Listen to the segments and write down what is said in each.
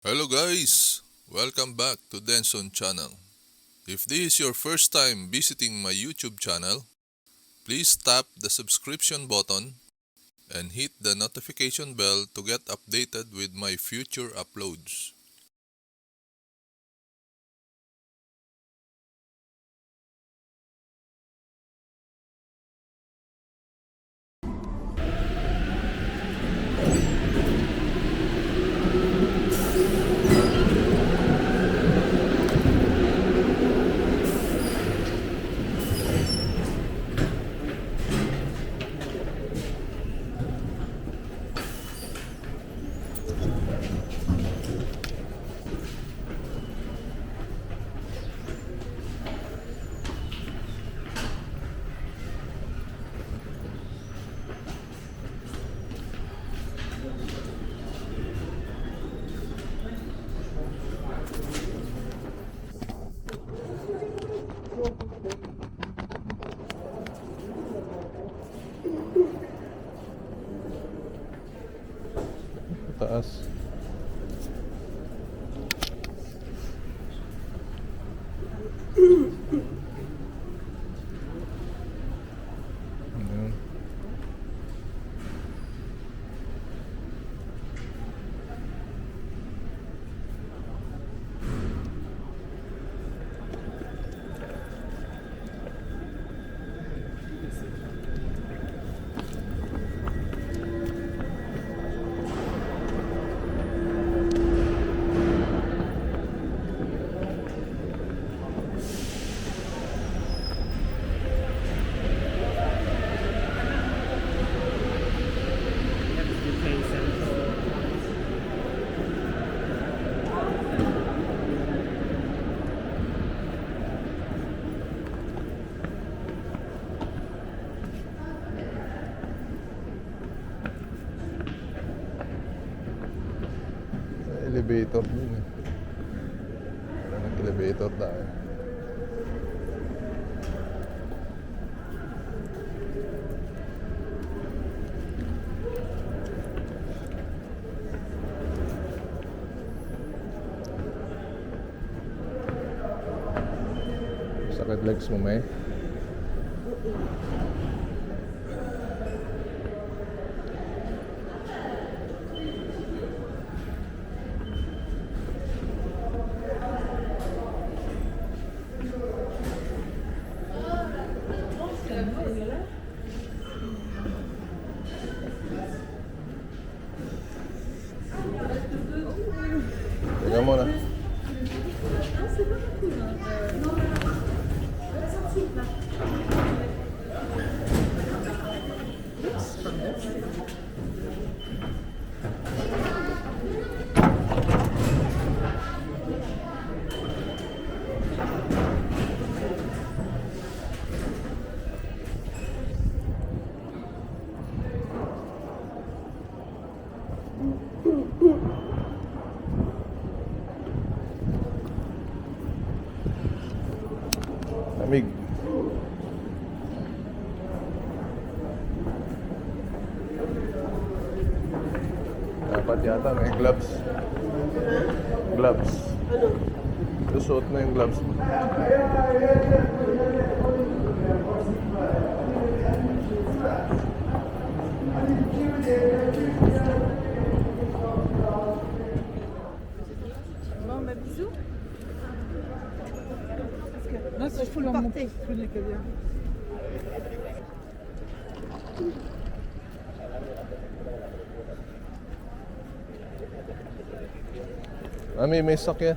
Hello guys! Welcome back to Denson channel. If this is your first time visiting my YouTube channel, please tap the subscription button and hit the notification bell to get updated with my future uploads. Taas. Ayan. Elevator dun eh. Wala nag-elevator tayo. Sakit legs mo may? Teka muna. Lamig. Dapat yata may gloves. Gloves. Ano? Susuot na yung gloves mo. Bon, bah bisous. Là, si je peux l'emporter, je peux les caviar. Mami, may sakyan.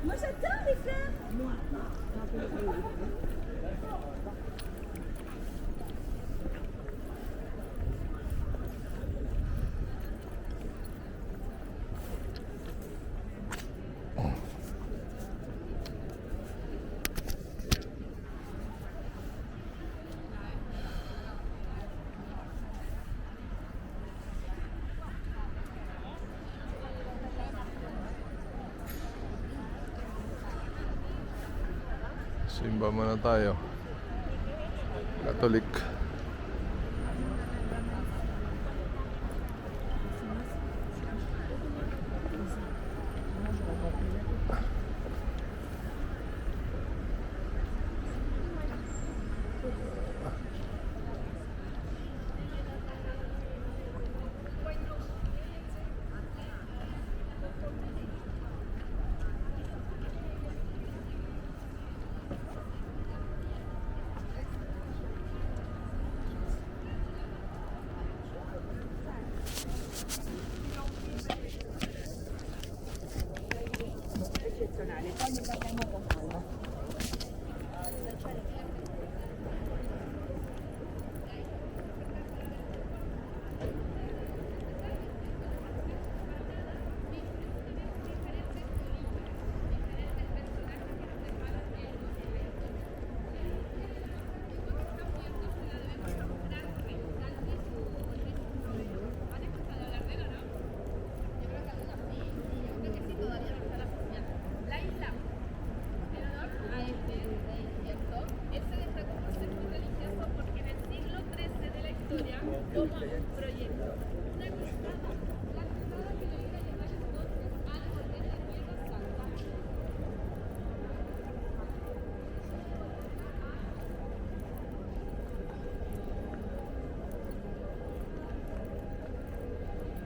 Moi j'adore les fleurs. Moi. Simba muna tayo. Catholic.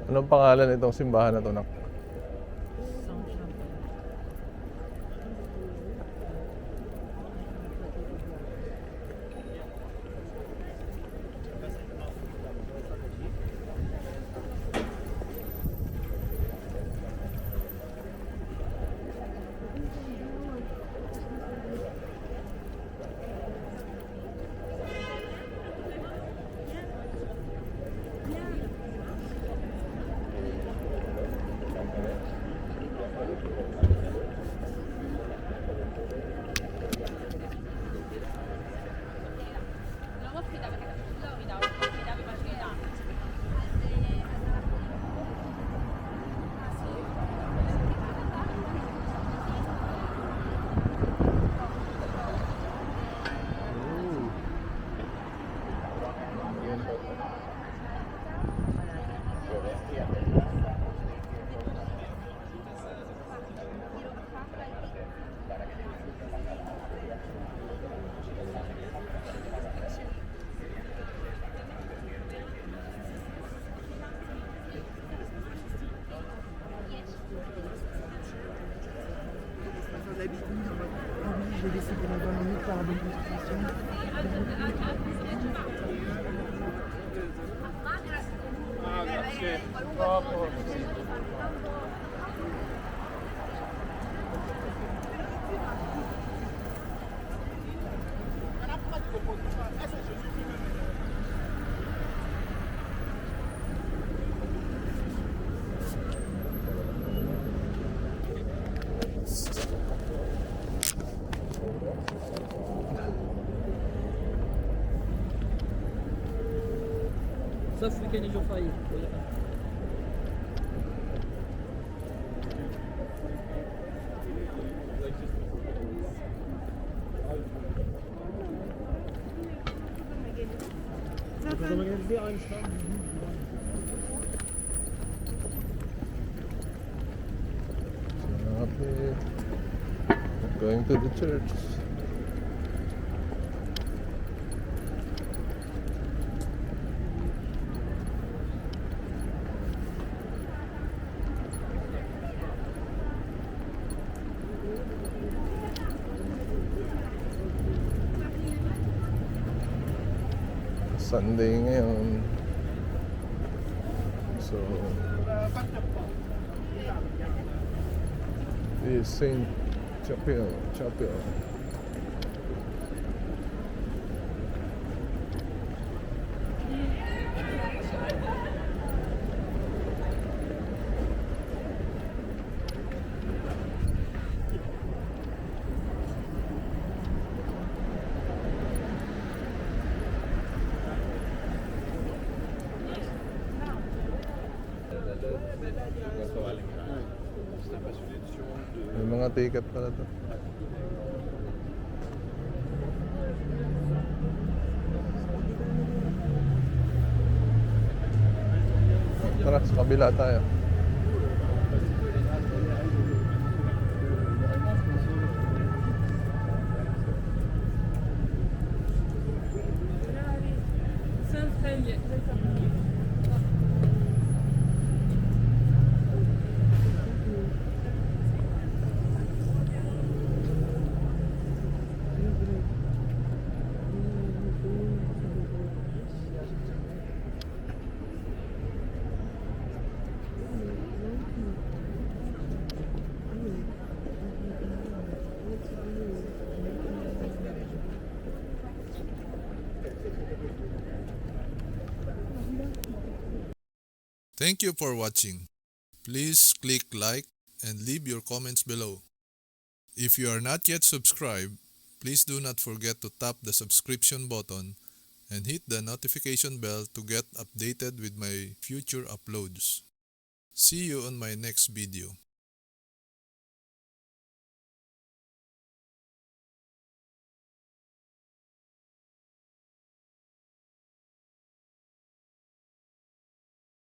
Anong pangalan itong simbahan na to, nak? Je vais laisser pendant 20 minutes par la bonne concentration. Ah, grazie. Sauf week-end et jour férié. Okay. Going to the church. Sunday ngayon. So this is Saint Chapel. May mga ticket pala to. Tara, sa kabila tayo. Thank you for watching. Please click like and leave your comments below. If you are not yet subscribed, please do not forget to tap the subscription button and hit the notification bell to get updated with my future uploads. See you on my next video.